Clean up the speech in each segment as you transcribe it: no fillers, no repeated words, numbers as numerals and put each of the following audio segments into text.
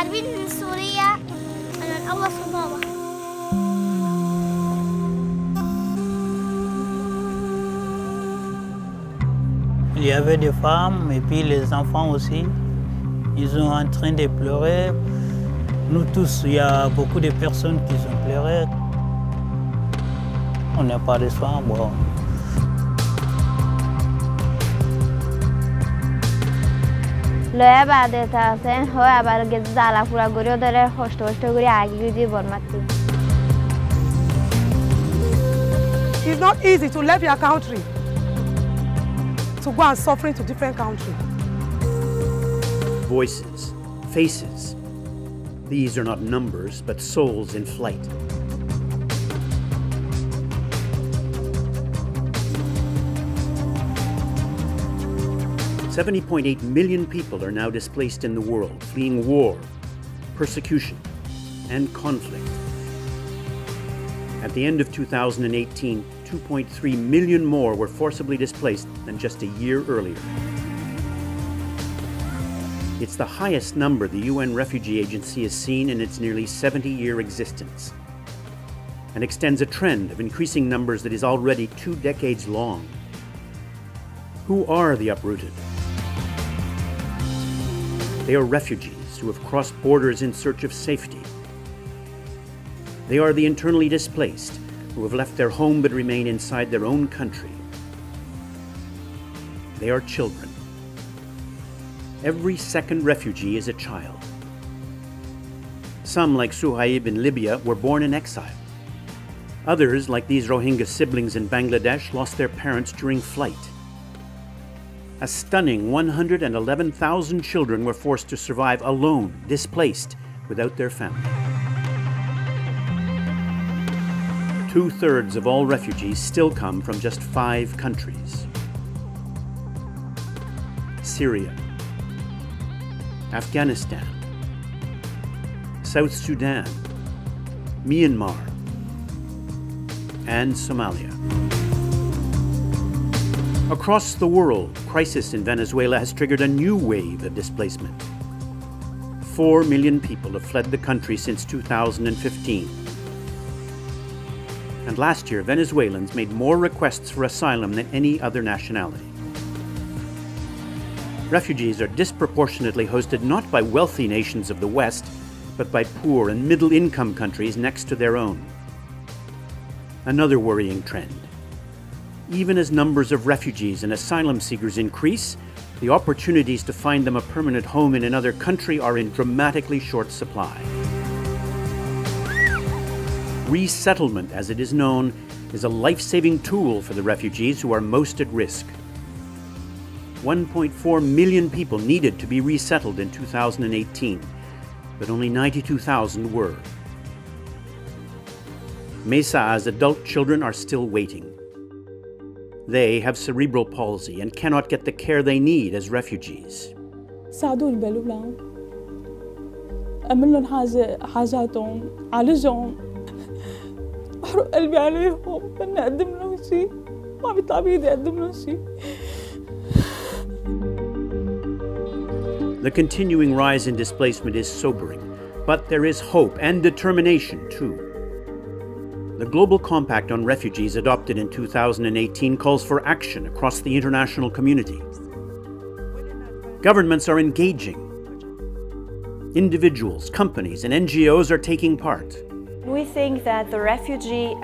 المهاجرين من سوريا أنا الأول صبابة. Il y avait des femmes et puis les enfants aussi. Ils sont en train de pleurer. Nous tous, il y a beaucoup de personnes qui ont pleuré. On n'a pas de soins, bon. لا بعد تاسين هو بعد جد على فورا غوريو داره هشت غوري اگی دی برمتی. It's not easy to leave your country to go and suffering to different countries. Voices, faces. These are not numbers, but souls in flight. $70.8 million people are now displaced in the world, fleeing war, persecution, and conflict. At the end of 2018, 2.3 million more were forcibly displaced than just a year earlier. It's the highest number the UN Refugee Agency has seen in its nearly 70-year existence, and extends a trend of increasing numbers that is already 2 decades long. Who are the uprooted? They are refugees who have crossed borders in search of safety. They are the internally displaced who have left their home but remain inside their own country. They are children. Every second refugee is a child. Some, like Suhaib in Libya, were born in exile. Others, like these Rohingya siblings in Bangladesh, lost their parents during flight. A stunning 111,000 children were forced to survive alone, displaced, without their family. 2/3 of all refugees still come from just 5 countries: Syria, Afghanistan, South Sudan, Myanmar, and Somalia. Across the world, crisis in Venezuela has triggered a new wave of displacement. 4 million people have fled the country since 2015. And last year, Venezuelans made more requests for asylum than any other nationality. Refugees are disproportionately hosted not by wealthy nations of the West, but by poor and middle-income countries next to their own. Another worrying trend. Even as numbers of refugees and asylum seekers increase, the opportunities to find them a permanent home in another country are in dramatically short supply. Resettlement, as it is known, is a life-saving tool for the refugees who are most at risk. 1.4 million people needed to be resettled in 2018, but only 92,000 were. Mesa's adult children are still waiting. They have cerebral palsy and cannot get the care they need as refugees. ساعدوني بالأولى أعمل لهم حاجاتهم عالجهم أحرق قلبي عليهم بدي أقدم لهم شيء ما بيطلع بإيدي أقدم لهم شيء. The continuing rise in displacement is sobering, but there is hope and determination too. The Global Compact on Refugees adopted in 2018 calls for action across the international community. Governments are engaging. Individuals, companies, and NGOs are taking part. We think that the refugee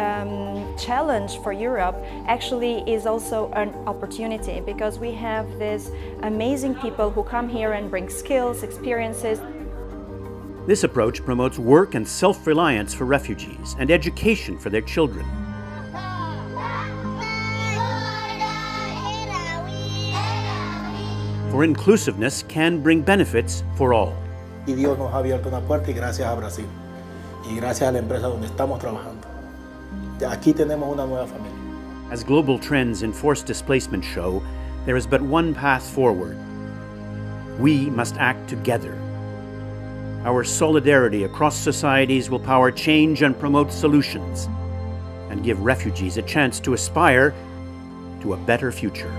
challenge for Europe actually is also an opportunity, because we have these amazing people who come here and bring skills, experiences. This approach promotes work and self-reliance for refugees and education for their children. For inclusiveness can bring benefits for all. Y Dios nos ha abierto una puerta y gracias a Brasil y gracias a la empresa donde estamos trabajando. Aquí tenemos una nueva familia. As global trends in forced displacement show, there is but one path forward. We must act together. Our solidarity across societies will power change and promote solutions, and give refugees a chance to aspire to a better future.